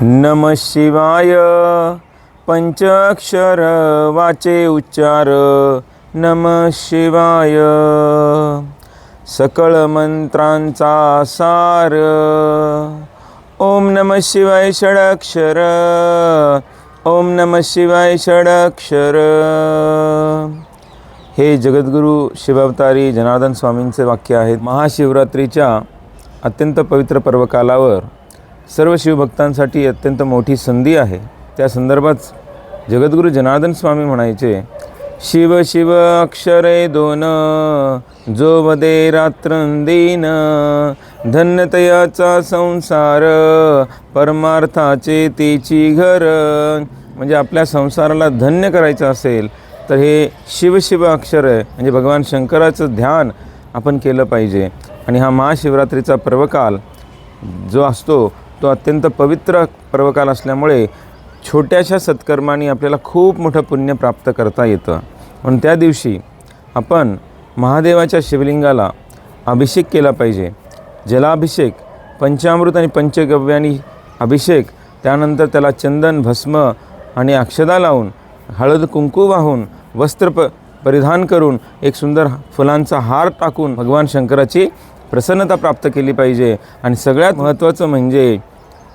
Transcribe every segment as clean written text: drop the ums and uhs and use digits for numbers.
नमः शिवाय पंचाक्षर वाचे उच्चार नमः शिवाय सकळ मंत्रांचा सार ओम नमः शिवाय षडक्षर ओम नमः शिवाय षडक्षर। हे जगद्गुरु शिवावतारी जनार्दन स्वामींचे वाक्य आहे। महाशिवरात्रीच्या अत्यंत पवित्र पर्वकालावर सर्व शिवभक्तांसाठी अत्यंत मोठी संधी आहे। त्या संदर्भात जगद्गुरु जनार्दन स्वामी म्हणायचे, शिव शिव अक्षरे दोन जो वदे रात्रंदीन धन्यतयाचा संसार परमार्थाचे तेची घर। म्हणजे आपल्या संसाराला धन्य करायचं असेल तर हे शिव शिव अक्षर आहे, म्हणजे भगवान शंकराचं ध्यान आपण केलं पाहिजे। आणि हा महाशिवरात्रीचा पर्वकाल जो असतो तो अत्यंत पवित्र पर्वकाल असल्यामुळे छोट्याशा सत्कर्मांनी आपल्याला खूप मोठं पुण्य प्राप्त करता येतं। म्हणून त्या दिवशी आपण महादेवाच्या शिवलिंगाला अभिषेक केला पाहिजे। जलाभिषेक, पंचामृत आणि पंचगव्यांनी अभिषेक, त्यानंतर त्याला चंदन भस्म आणि अक्षदा लावून हळद कुंकू वाहून वस्त्र परिधान करून एक सुंदर फुलांचा हार टाकून भगवान शंकराची प्रसन्नता प्राप्त केली पाहिजे। आणि सगळ्यात महत्त्वाचं म्हणजे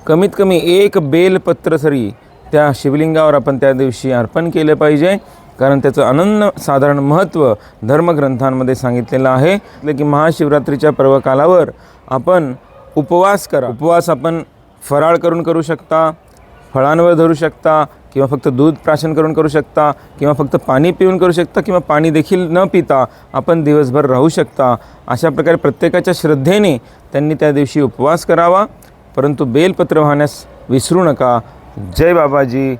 कमीत कमी एक बेलपत्र तरी त्या शिवलिंगावर आपण त्या दिवशी अर्पण केले पाहिजे, कारण त्याचं अनन्यसाधारण महत्त्व धर्मग्रंथांमध्ये सांगितलेलं आहे की महाशिवरात्रीच्या पर्वकालावर आपण उपवास करा। उपवास आपण फराळ करून करू शकता, फळांवर धरू शकता, किंवा फक्त दूध प्राशन करून करू शकता, किंवा फक्त पाणी पिऊन करू शकता, किंवा पाणी देखील न पिता आपण दिवसभर राहू शकता। अशा प्रकारे प्रत्येकाच्या श्रद्धेने त्यांनी त्या दिवशी उपवास करावा, परंतु बेलपत्र वाहण्यास विसरू नका। जय बाबाजी।